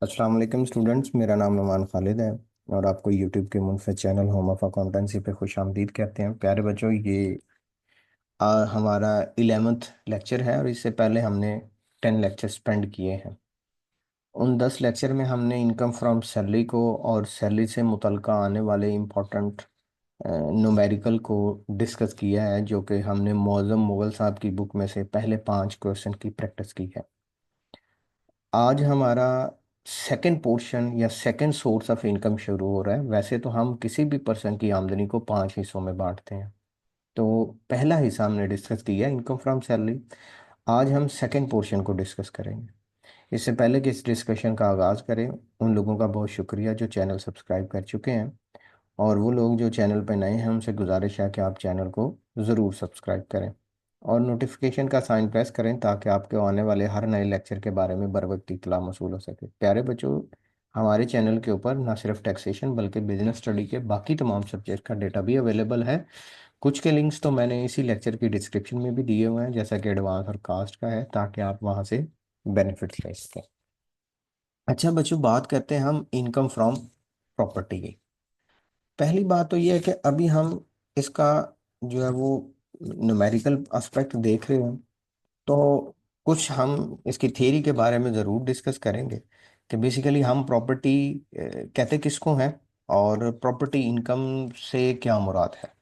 अस्सलाम वालेकुम स्टूडेंट्स, मेरा नाम नुमान खालिद है और आपको यूट्यूब के मुनफिद चैनल होम ऑफ अकाउंटेंसी पे खुश आमदीद कहते हैं। प्यारे बच्चों, ये हमारा 11th लेक्चर है और इससे पहले हमने 10 लेक्चर स्पेंड किए हैं। उन 10 लेक्चर में हमने इनकम फ्रॉम सैलरी को और सैलरी से मुतल्लिका आने वाले इम्पोर्टेंट न्यूमेरिकल को डिस्कस किया है, जो कि हमने मौज़म मुगल साहब की बुक में से पहले 5 क्वेश्चन की प्रैक्टिस की है। आज हमारा सेकंड पोर्शन या सेकंड सोर्स ऑफ इनकम शुरू हो रहा है। वैसे तो हम किसी भी पर्सन की आमदनी को 5 हिस्सों में बांटते हैं। तो पहला हिस्सा हमने डिस्कस किया इनकम फ्रॉम सैलरी। आज हम सेकंड पोर्शन को डिस्कस करेंगे। इससे पहले कि इस डिस्कशन का आगाज़ करें, उन लोगों का बहुत शुक्रिया जो चैनल सब्सक्राइब कर चुके हैं, और वो लोग जो चैनल पर नए हैं उनसे गुजारिश है कि आप चैनल को ज़रूर सब्सक्राइब करें और नोटिफिकेशन का साइन प्रेस करें ताकि आपके आने वाले हर नए लेक्चर के बारे में बर वक्त इत्तला मौसूल हो सके। प्यारे बच्चों, हमारे चैनल के ऊपर न सिर्फ टैक्सेशन बल्कि बिजनेस स्टडी के बाकी तमाम सब्जेक्ट का डेटा भी अवेलेबल है। कुछ के लिंक्स तो मैंने इसी लेक्चर की डिस्क्रिप्शन में भी दिए हुए हैं, जैसा कि एडवांस और कास्ट का है, ताकि आप वहाँ से बेनिफिट्स ले सकें। अच्छा बच्चों, बात करते हैं हम इनकम फ्रॉम प्रॉपर्टी की। पहली बात तो ये है कि अभी हम इसका जो है वो न्यूमेरिकल एस्पेक्ट देख रहे हैं, तो कुछ हम इसकी थ्योरी के बारे में ज़रूर डिस्कस करेंगे कि बेसिकली हम प्रॉपर्टी कहते किसको हैं और प्रॉपर्टी इनकम से क्या मुराद है।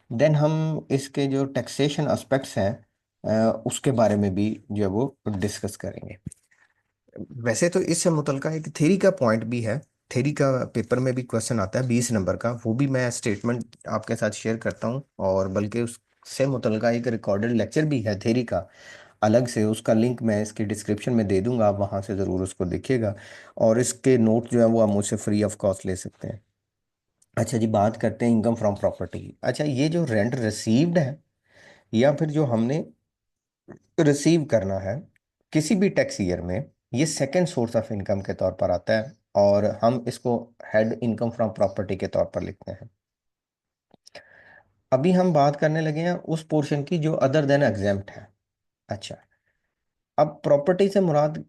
देन हम इसके जो टैक्सेशन एस्पेक्ट्स हैं उसके बारे में भी जो है वो डिस्कस करेंगे। वैसे तो इससे मुतल्लिका एक थ्योरी का पॉइंट भी है। थ्योरी का पेपर में भी क्वेश्चन आता है 20 नंबर का, वो भी मैं स्टेटमेंट आपके साथ शेयर करता हूँ, और बल्कि उससे मुतल्लिका एक रिकॉर्डेड लेक्चर भी है थ्योरी का अलग से। उसका लिंक मैं इसकी डिस्क्रिप्शन में दे दूंगा, आप वहाँ से ज़रूर उसको देखिएगा, और इसके नोट जो है वो आप मुझसे फ्री ऑफ कॉस्ट ले सकते हैं। अच्छा जी, बात करते हैं इनकम फ्रॉम प्रॉपर्टी की। अच्छा, ये जो रेंट रिसीव्ड है या फिर जो हमने रिसीव करना है किसी भी टैक्स ईयर में, ये सेकेंड सोर्स ऑफ इनकम के तौर पर आता है, और हम इसको हेड इनकम फ्रॉम प्रॉपर्टी के तौर पर लिखते हैं। अभी हम बात करने लगे हैं उस पोर्शन की जो अदर देन एग्जेम्प्ट है। अच्छा, अब प्रॉपर्टी से मुराद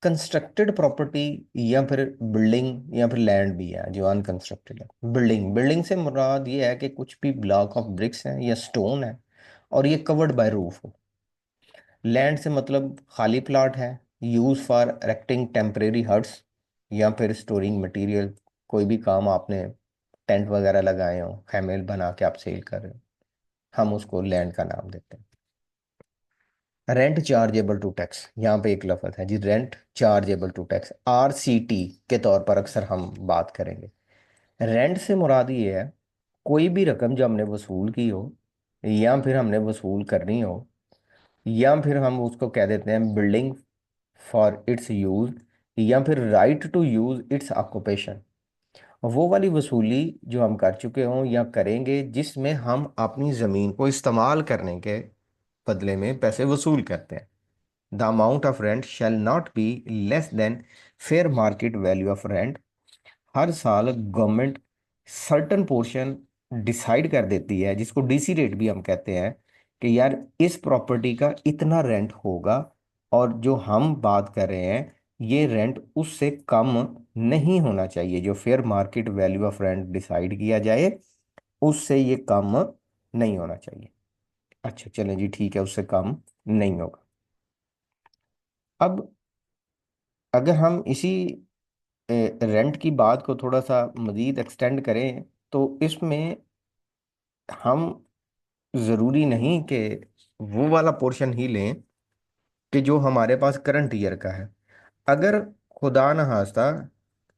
कंस्ट्रक्टेड प्रॉपर्टी या फिर बिल्डिंग या फिर लैंड भी है जो अनकंस्ट्रक्टेड है। बिल्डिंग बिल्डिंग से मुराद ये है कि कुछ भी ब्लॉक ऑफ ब्रिक्स हैं या स्टोन है और ये कवर्ड बाय रूफ हो। लैंड से मतलब खाली प्लाट है, use for erecting temporary huts या फिर स्टोरिंग मटेरियल। कोई भी काम आपने टेंट वगैरह लगाए हो, खैमेल बना के आप सेल कर रहे हो, हम उसको लैंड का नाम देते हैं। रेंट चार्जेबल टू टैक्स, यहाँ पे एक लफ्ज है जी, rent chargeable to tax, RCT के तौर पर अक्सर हम बात करेंगे। रेंट से मुराद ये है कोई भी रकम जो हमने वसूल की हो या फिर हमने वसूल करनी हो, या फिर हम उसको कह देते हैं बिल्डिंग फॉर इट्स यूज, या फिर right to use its occupation. वो वाली वसूली जो हम कर चुके हों या करेंगे जिसमें हम अपनी ज़मीन को इस्तेमाल करने के बदले में पैसे वसूल करते हैं। The amount of rent shall not be less than fair market value of rent. हर साल गवर्नमेंट सर्टन पोर्शन डिसाइड कर देती है, जिसको DC रेट भी हम कहते हैं, कि यार इस प्रॉपर्टी का इतना रेंट होगा, और जो हम बात कर रहे हैं ये रेंट उससे कम नहीं होना चाहिए। जो fair market value of rent decide किया जाए उससे ये कम नहीं होना चाहिए। अच्छा चलें जी, ठीक है, उससे कम नहीं होगा। अब अगर हम इसी रेंट की बात को थोड़ा सा मज़ीद एक्सटेंड करें, तो इसमें हम ज़रूरी नहीं कि वो वाला पोर्शन ही लें कि जो हमारे पास करंट ईयर का है। अगर खुदा न खास्ता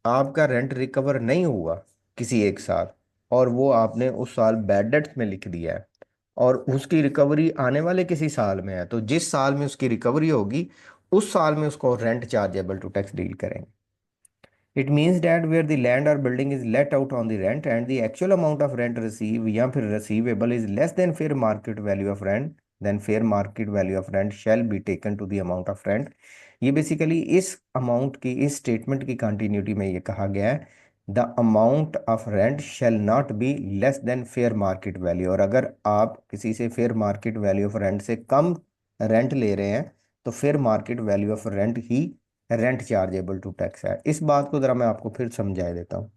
आपका रेंट रिकवर नहीं हुआ किसी एक साल, और वो आपने उस साल बैड डेट्स में लिख दिया है, और उसकी रिकवरी आने वाले किसी साल में है, तो जिस साल में उसकी रिकवरी होगी उस साल में उसको rent chargeable to tax deal करेंगे। It means that where the land or building is let out on the rent and the actual amount of rent received या फिर receivable is less than fair market value of rent, then fair market value of rent shall be taken to the amount of rent। ये basically इस amount की, इस statement की continuity में ये कहा गया है, the amount of rent shall not be less than fair market value. और अगर आप किसी से fair market value of rent से कम रेंट ले रहे हैं तो fair market value of rent ही रेंट चार्जेबल टू टैक्स है। इस बात को ज़रा मैं आपको फिर समझा देता हूँ।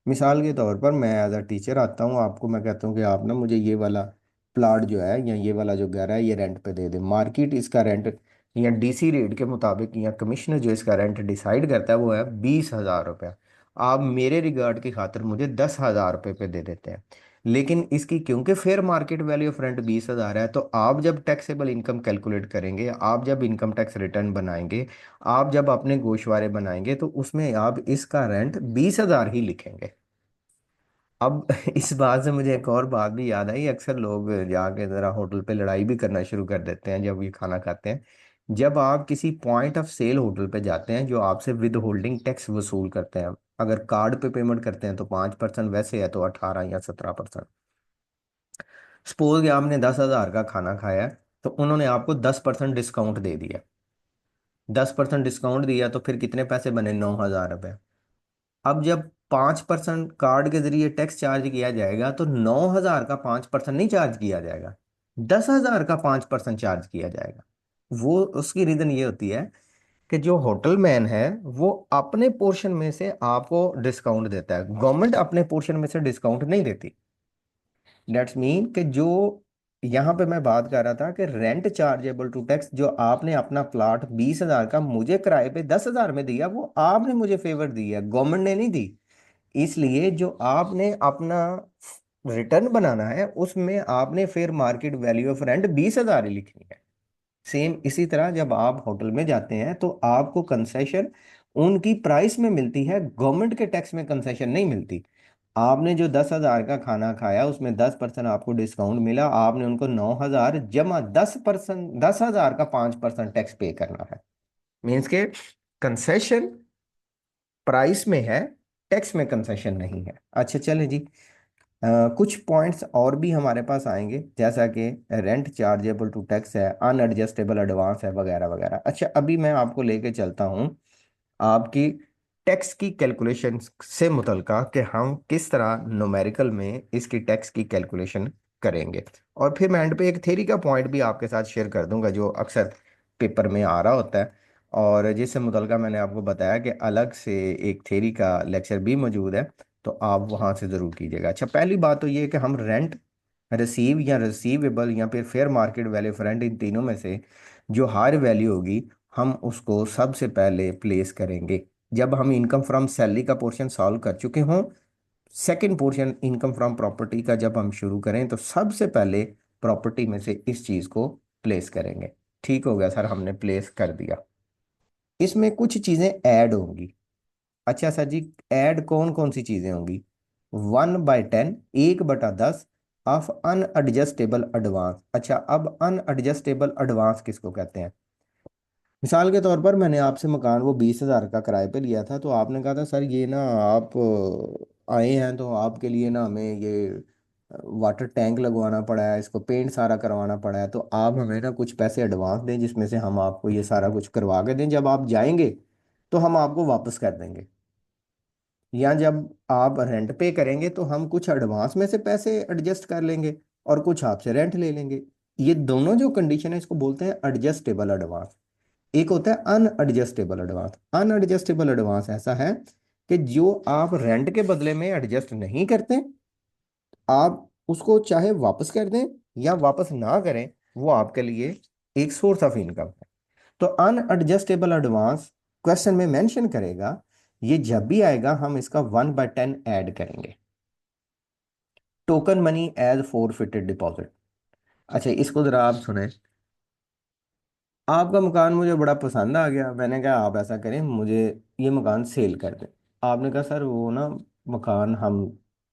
मिसाल के तौर पर मैं एज अ टीचर आता हूँ आपको, मैं कहता हूँ कि आप ना मुझे ये वाला प्लाट जो है या ये वाला जो घर है ये रेंट पे दे दे। मार्केट इसका रेंट या डीसी रेट के मुताबिक या कमिश्नर जो इसका रेंट डिसाइड करता है वो है 20,000 रुपया। आप मेरे रिगार्ड की खातिर मुझे 10,000 रुपये पे दे देते हैं। लेकिन इसकी क्योंकि fair market value of rent 20,000 है, तो आप जब टैक्सेबल इनकम कैलकुलेट करेंगे, आप जब इनकम टैक्स रिटर्न बनाएंगे, आप जब अपने गोशवारे बनाएंगे, तो उसमें आप इसका रेंट 20,000 ही लिखेंगे। अब इस बात से मुझे एक और बात भी याद आई, अक्सर लोग जाके जरा होटल पे लड़ाई भी करना शुरू कर देते हैं जब ये खाना खाते हैं। जब आप किसी पॉइंट ऑफ सेल होटल पे जाते हैं जो आपसे विद होल्डिंग टैक्स वसूल करते हैं, अगर कार्ड पे पेमेंट करते हैं तो 5%, वैसे है तो 18 या 17%। सपोज कि आपने 10,000 का खाना खाया है, तो उन्होंने आपको 10% डिस्काउंट दे दिया। 10% डिस्काउंट दिया तो फिर कितने पैसे बने? 9,000 रुपये। अब जब 5% कार्ड के जरिए टैक्स चार्ज किया जाएगा तो 9,000 का 5% नहीं चार्ज किया जाएगा, 10,000 का 5% चार्ज किया जाएगा। वो उसकी रीजन ये होती है कि जो होटल मैन है वो अपने पोर्शन में से आपको डिस्काउंट देता है, गवर्नमेंट अपने पोर्शन में से डिस्काउंट नहीं देती। डेट्स मीन कि जो यहाँ पे मैं बात कर रहा था कि रेंट चार्जेबल टू टैक्स, जो आपने अपना प्लाट 20,000 का मुझे किराए पे 10,000 में दिया, वो आपने मुझे फेवर दी है, गवर्नमेंट ने नहीं दी। इसलिए जो आपने अपना रिटर्न बनाना है उसमें आपने फिर मार्केट वैल्यू ऑफ रेंट 20,000 ही लिखनी है। सेम इसी तरह जब आप होटल में जाते हैं तो आपको कंसेशन उनकी प्राइस में मिलती है, गवर्नमेंट के टैक्स में कंसेशन नहीं मिलती। आपने जो 10,000 का खाना खाया उसमें 10% आपको डिस्काउंट मिला, आपने उनको 9,000 जमा 10%, 10,000 का 5% टैक्स पे करना है। मीन्स के कंसेशन प्राइस में है, टैक्स में कंसेशन नहीं है। अच्छा चलें जी। कुछ पॉइंट्स और भी हमारे पास आएंगे, जैसा कि रेंट चार्जेबल टू टैक्स है, अनएडजस्टेबल एडवांस है, वगैरह वगैरह। अच्छा अभी मैं आपको लेके चलता हूँ आपकी टैक्स की कैलकुलेशन से मुतलका कि हम किस तरह न्यूमेरिकल में इसकी टैक्स की कैलकुलेशन करेंगे। और फिर मैं एंड पे एक थेरी का पॉइंट भी आपके साथ शेयर कर दूंगा जो अक्सर पेपर में आ रहा होता है, और जिससे मुतलका मैंने आपको बताया कि अलग से एक थेरी का लेक्चर भी मौजूद है, तो आप वहाँ से ज़रूर कीजिएगा। अच्छा पहली बात तो ये है कि हम रेंट रिसीव या रिसीवेबल या फिर fair market value of rent, इन तीनों में से जो हायर वैल्यू होगी हम उसको सबसे पहले प्लेस करेंगे जब हम इनकम फ्रॉम सैलरी का पोर्शन सॉल्व कर चुके हों। Second portion income from property का जब हम शुरू करें तो सबसे पहले प्रॉपर्टी में से इस चीज़ को प्लेस करेंगे। ठीक हो गया सर, हमने प्लेस कर दिया। इसमें कुछ चीज़ें ऐड होंगी। अच्छा सर जी, ऐड कौन कौन सी चीज़ें होंगी? 1/10, 1/10 ऑफ अनएडजस्टेबल एडवांस। अच्छा अब अनएडजस्टेबल एडवांस किसको कहते हैं? मिसाल के तौर पर मैंने आपसे मकान वो 20,000 का किराए पे लिया था, तो आपने कहा था सर ये ना आप आए हैं तो आपके लिए ना हमें ये वाटर टैंक लगवाना पड़ा है, इसको पेंट सारा करवाना पड़ा है, तो आप हमें ना कुछ पैसे एडवांस दें जिसमें से हम आपको ये सारा कुछ करवा के दें, जब आप जाएंगे तो हम आपको वापस कर देंगे। या जब आप रेंट पे करेंगे तो हम कुछ एडवांस में से पैसे एडजस्ट कर लेंगे और कुछ आपसे रेंट ले लेंगे। ये दोनों जो कंडीशन है इसको बोलते हैं एडजस्टेबल एडवांस। एक होता है अनएडजस्टेबल एडवांस। अनएडजस्टेबल एडवांस ऐसा है कि जो आप रेंट के बदले में एडजस्ट नहीं करते, आप उसको चाहे वापस कर दें या वापस ना करें, वो आपके लिए एक सोर्स ऑफ इनकम है। तो अनएडजस्टेबल एडवांस क्वेश्चन में मेंशन करेगा, ये जब भी आएगा हम इसका 1/10 ऐड करेंगे। Token money as forfeited deposit. अच्छा इसको जरा आप सुने। आपका मकान मुझे बड़ा पसंद आ गया, मैंने कहा आप ऐसा करें मुझे ये मकान सेल कर दें। आपने कहा सर वो ना मकान हम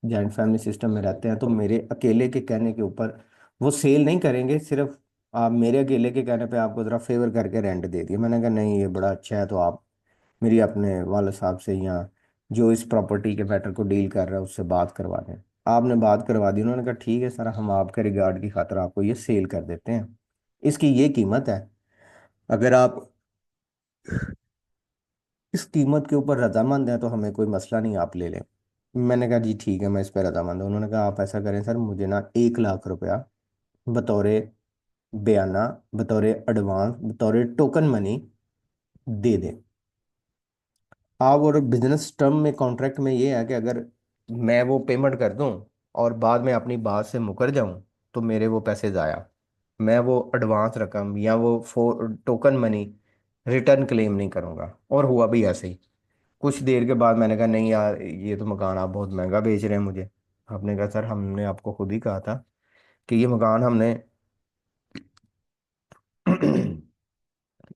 जॉइंट फैमिली सिस्टम में रहते हैं तो मेरे अकेले के कहने के ऊपर वो सेल नहीं करेंगे, सिर्फ आप मेरे अकेले के कहने पे आपको ज़रा फेवर करके रेंट दे दिए। मैंने कहा नहीं ये बड़ा अच्छा है, तो आप मेरी अपने वाले साहब से या जो इस प्रॉपर्टी के मैटर को डील कर रहा है उससे बात करवा दें। आपने बात करवा दी, उन्होंने कहा ठीक है सर हम आपके रिगार्ड की खातिर आपको ये सेल कर देते हैं, इसकी ये कीमत है, अगर आप इस कीमत के ऊपर रजामंद हैं तो हमें कोई मसला नहीं, आप ले लें। मैंने कहा जी ठीक है मैं इस पर रजामंद हूँ। उन्होंने कहा आप ऐसा करें सर मुझे ना 1 लाख रुपया बतौर बयाना, बतौर एडवांस, बतौर टोकन मनी दे दें। आप और बिजनेस टर्म में कॉन्ट्रैक्ट में ये है कि अगर मैं वो पेमेंट कर दूं और बाद में अपनी बात से मुकर जाऊं तो मेरे वो पैसे ज़ाया। मैं वो एडवांस रकम या वो टोकन मनी रिटर्न क्लेम नहीं करूंगा। और हुआ भी ऐसे ही। कुछ देर के बाद मैंने कहा नहीं यार, ये तो मकान आप बहुत महंगा बेच रहे हैं मुझे। आपने कहा सर हमने आपको खुद ही कहा था कि ये मकान हमने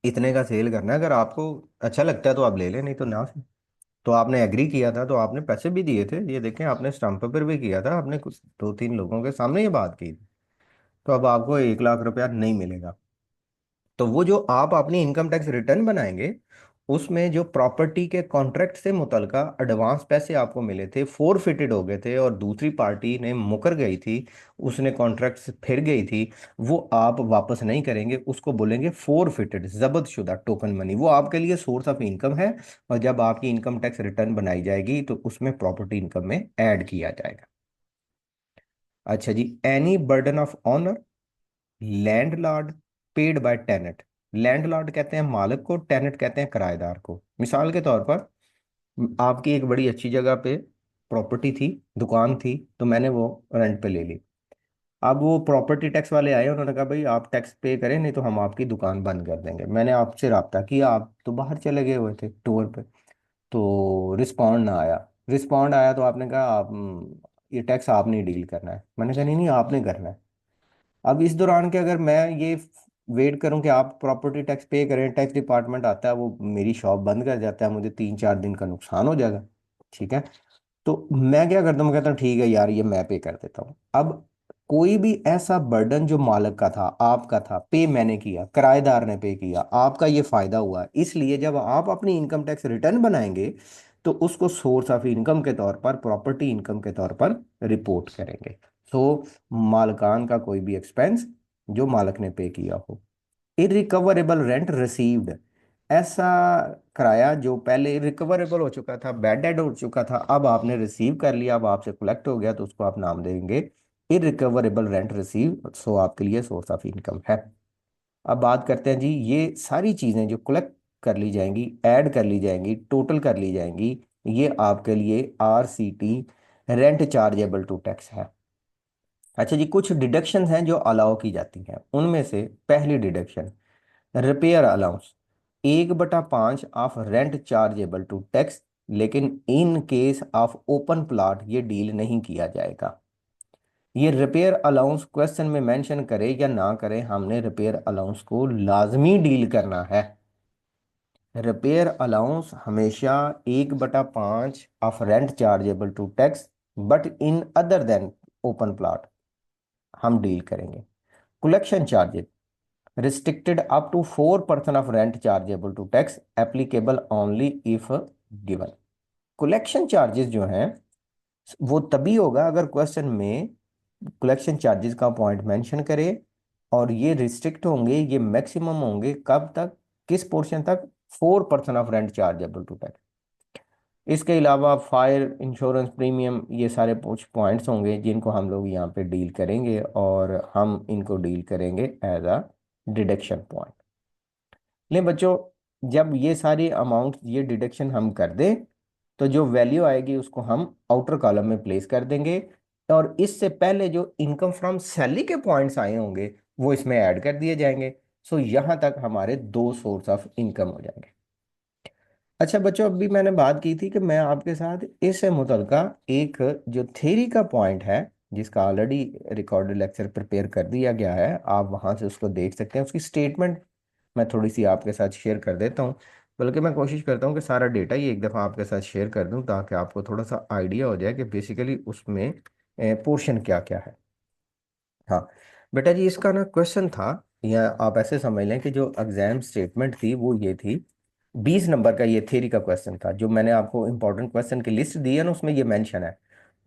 इतने का सेल करना है, अगर आपको अच्छा लगता है तो आप ले लें, नहीं तो ना। तो आपने एग्री किया था तो आपने पैसे भी दिए थे, ये देखें आपने स्टैम्प पेपर भी किया था, आपने कुछ दो तीन लोगों के सामने ये बात की थी। तो अब आपको 1 लाख रुपया नहीं मिलेगा। तो वो जो आप अपनी इनकम टैक्स रिटर्न बनाएंगे उसमें जो प्रॉपर्टी के कॉन्ट्रैक्ट से मुतलका एडवांस पैसे आपको मिले थे फोर फिटेड हो गए थे और दूसरी पार्टी ने मुकर गई थी, उसने कॉन्ट्रैक्ट से फिर गई थी, वो आप वापस नहीं करेंगे, उसको बोलेंगे फोर फिटेड जब्त शुदा टोकन मनी। वो आपके लिए सोर्स ऑफ इनकम है और जब आपकी इनकम टैक्स रिटर्न बनाई जाएगी तो उसमें प्रॉपर्टी इनकम में ऐड किया जाएगा। अच्छा जी, any burden of owner landlord paid by tenant. Landlord कहते हैं मालिक को, टेनेंट कहते हैं किराएदार को। मिसाल के तौर पर आपकी एक बड़ी अच्छी जगह पे प्रॉपर्टी थी, दुकान थी, तो मैंने वो रेंट पे ले ली। अब वो प्रॉपर्टी टैक्स वाले आए, उन्होंने कहा भाई आप टैक्स पे करें नहीं तो हम आपकी दुकान बंद कर देंगे। मैंने आपसे रब्ता किया, आप तो बाहर चले गए हुए थे टूर पे, तो रिस्पॉन्ड ना आया। रिस्पॉन्ड आया तो आपने कहा आप ये टैक्स आपने डील करना है। मैंने कहा नहीं नहीं आपने करना है। अब इस दौरान के अगर मैं ये वेट करूं कि आप प्रॉपर्टी टैक्स पे करें, टैक्स डिपार्टमेंट आता है वो मेरी शॉप बंद कर जाता है, मुझे 3 4 दिन का नुकसान हो जाएगा। ठीक है, तो मैं क्या करता हूँ, मैं कहता हूँ ठीक है यार ये मैं पे कर देता हूँ। अब कोई भी ऐसा बर्डन जो मालिक का था, आपका था, पे मैंने किया, किराएदार ने पे किया, आपका ये फायदा हुआ, इसलिए जब आप अपनी इनकम टैक्स रिटर्न बनाएंगे तो उसको सोर्स ऑफ इनकम के तौर पर, प्रॉपर्टी इनकम के तौर पर रिपोर्ट करेंगे। सो मालकान का कोई भी एक्सपेंस जो मालिक ने पे किया हो। इरिकवरेबल रेंट रिसीव्ड, ऐसा किराया जो पहले रिकवरेबल हो चुका था, बैड डेड हो चुका था, अब आपने रिसीव कर लिया, अब आपसे कलेक्ट हो गया तो उसको आप नाम देंगे इरिकवरेबल रेंट रिसीव। सो आपके लिए सोर्स ऑफ इनकम है। अब बात करते हैं जी, ये सारी चीज़ें जो कलेक्ट कर ली जाएंगी, ऐड कर ली जाएंगी, टोटल कर ली जाएंगी, ये आपके लिए RCT rent chargeable to tax है। अच्छा जी, कुछ डिडक्शंस हैं जो अलाउ की जाती हैं। उनमें से पहली deduction repair allowance, 1/5 of rent chargeable to tax, लेकिन in case of open plot ये डील नहीं किया जाएगा। ये रिपेयर अलाउंस क्वेश्चन में मेंशन करे या ना करे, हमने रिपेयर अलाउंस को लाजमी डील करना है। रिपेयर अलाउंस हमेशा 1/5 of rent chargeable to tax but in other than open plot हम डील करेंगे। Collection charges restricted up to 4% of rent chargeable to tax applicable only if given। Collection charges जो हैं वो तभी होगा अगर क्वेश्चन में कलेक्शन चार्जेस का पॉइंट मेंशन करे, और ये रिस्ट्रिक्ट होंगे, ये मैक्सिमम होंगे कब तक, किस पोर्शन तक, 4% of rent chargeable to tax. इसके अलावा फायर इंश्योरेंस प्रीमियम, ये सारे कुछ पॉइंट्स होंगे जिनको हम लोग यहाँ पे डील करेंगे और हम इनको डील करेंगे एज अ डिडक्शन पॉइंट। ले बच्चों, जब ये सारी अमाउंट ये डिडक्शन हम कर दें तो जो वैल्यू आएगी उसको हम आउटर कॉलम में प्लेस कर देंगे, और इससे पहले जो इनकम फ्रॉम सैलरी के पॉइंट्स आए होंगे वो इसमें ऐड कर दिए जाएंगे। सो यहाँ तक हमारे दो सोर्स ऑफ इनकम हो जाएंगे। अच्छा बच्चों, अभी मैंने बात की थी कि मैं आपके साथ इससे मुतल्का एक जो थ्योरी का पॉइंट है जिसका ऑलरेडी रिकॉर्डेड लेक्चर प्रिपेयर कर दिया गया है, आप वहां से उसको देख सकते हैं। उसकी स्टेटमेंट मैं थोड़ी सी आपके साथ शेयर कर देता हूँ, बल्कि मैं कोशिश करता हूँ कि सारा डेटा ही एक दफ़ा आपके साथ शेयर कर दूँ ताकि आपको थोड़ा सा आइडिया हो जाए कि बेसिकली उसमें पोर्शन क्या क्या है। हाँ बेटा जी, इसका ना क्वेश्चन था, या आप ऐसे समझ लें कि जो एग्जाम स्टेटमेंट थी वो ये थी, 20 नंबर का ये थ्योरी का क्वेश्चन था। जो मैंने आपको इंपॉर्टेंट क्वेश्चन की लिस्ट दी है ना, उसमें ये मेंशन है,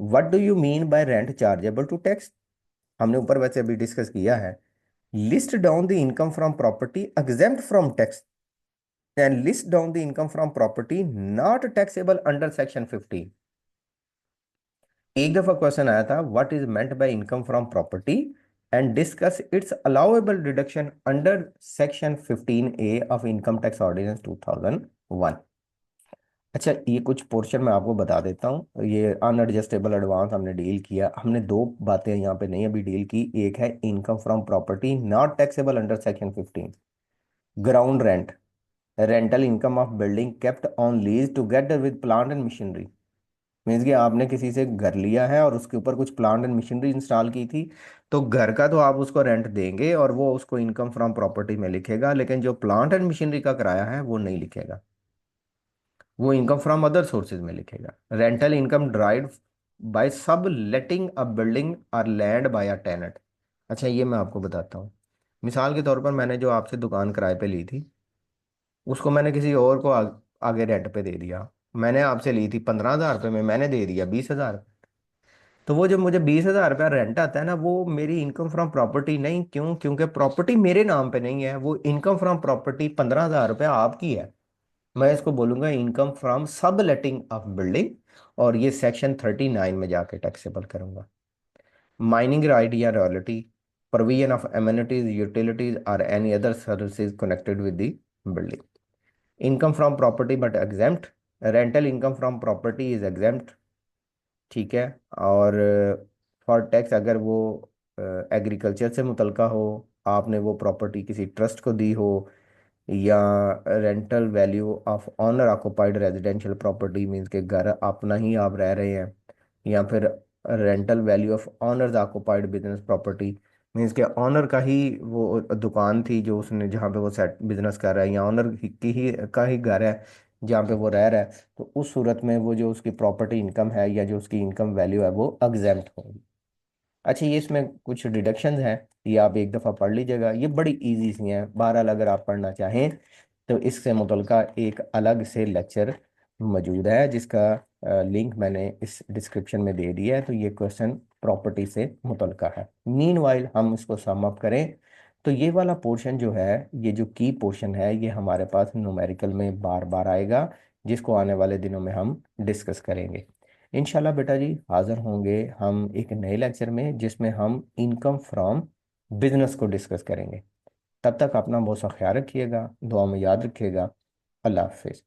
what do you mean by rent chargeable to tax. हमने ऊपर वैसे अभी डिस्कस किया है, list down the income from property exempt from tax and list down the income from property not taxable under section 15। एक दफा question आया था, what is meant by income from property and discuss its allowable deduction under section 15A of income tax ordinance 2001। अच्छा, ये कुछ portion मैं आपको बता देता हूँ। ये अनएडजस्टेबल एडवांस हमने डील किया, हमने दो बातें यहाँ पे नहीं अभी डील की। एक है income from property not taxable under section 15, ground rent, rental income of building kept on lease together with plant and machinery. Means कि आपने किसी से घर लिया है और उसके ऊपर कुछ प्लांट एंड मशीनरी इंस्टॉल की थी, तो घर का तो आप उसको रेंट देंगे और वो उसको इनकम फ्रॉम प्रॉपर्टी में लिखेगा, लेकिन जो प्लांट एंड मशीनरी का किराया है वो नहीं लिखेगा, वो इनकम फ्रॉम अदर सोर्सेज में लिखेगा। रेंटल इनकम ड्राइव बाय सब लेटिंग अ बिल्डिंग और लैंड बाय अ टेनेंट। अच्छा, ये मैं आपको बताता हूँ। मिसाल के तौर पर मैंने जो आपसे दुकान किराए पे ली थी, उसको मैंने किसी और को आगे रेंट पे दे दिया। मैंने आपसे ली थी 15,000 रुपये में, मैंने दे दिया 20,000। तो वो जो मुझे 20,000 रुपया रेंट आता है ना, वो मेरी इनकम फ्रॉम प्रॉपर्टी नहीं। क्यों? क्योंकि प्रॉपर्टी मेरे नाम पे नहीं है, वो इनकम फ्रॉम प्रॉपर्टी 15,000 रुपया आपकी है। मैं इसको बोलूंगा इनकम फ्रॉम सब लेटिंग ऑफ बिल्डिंग, और ये सेक्शन 39 में जाके टैक्सेबल करूंगा। माइनिंग राइट या royalty, provision of amenities utilities और any other services connected with the building. Income from property but exempt, rental income from property is exempt. ठीक है। और फॉर टैक्स अगर वो एग्रीकल्चर से मुतलका हो, आपने वो प्रॉपर्टी किसी ट्रस्ट को दी हो, या rental value of owner occupied residential property, means के घर अपना ही आप रह रहे हैं, या फिर rental value of honours occupied business property, means के ऑनर का ही वो दुकान थी जो उसने जहाँ पे वो सेट बिजनेस कर रहा है, या ऑनर की ही का ही घर है जहाँ पे वो रह रहा है, तो उस सूरत में वो जो उसकी प्रॉपर्टी इनकम है या जो उसकी इनकम वैल्यू है वो एग्जेम्प्ट होगी। अच्छा, ये इसमें कुछ डिडक्शंस हैं, ये आप एक दफ़ा पढ़ लीजिएगा, ये बड़ी इजी सी हैं। बहरहाल अगर आप पढ़ना चाहें तो इससे मुतलका एक अलग से लेक्चर मौजूद है, जिसका लिंक मैंने इस डिस्क्रिप्शन में दे दिया है। तो ये क्वेश्चन प्रॉपर्टी से मुतलका है। मीनवाइल हम इसको सम अप करें तो ये वाला पोर्शन जो है, ये जो की पोर्शन है, ये हमारे पास न्यूमेरिकल में बार बार आएगा, जिसको आने वाले दिनों में हम डिस्कस करेंगे। इंशाल्लाह बेटा जी, हाजिर होंगे हम एक नए लेक्चर में जिसमें हम इनकम फ्रॉम बिजनेस को डिस्कस करेंगे। तब तक अपना बहुत सा ख्याल रखिएगा, दुआ में याद रखिएगा। अल्लाह हाफिज़।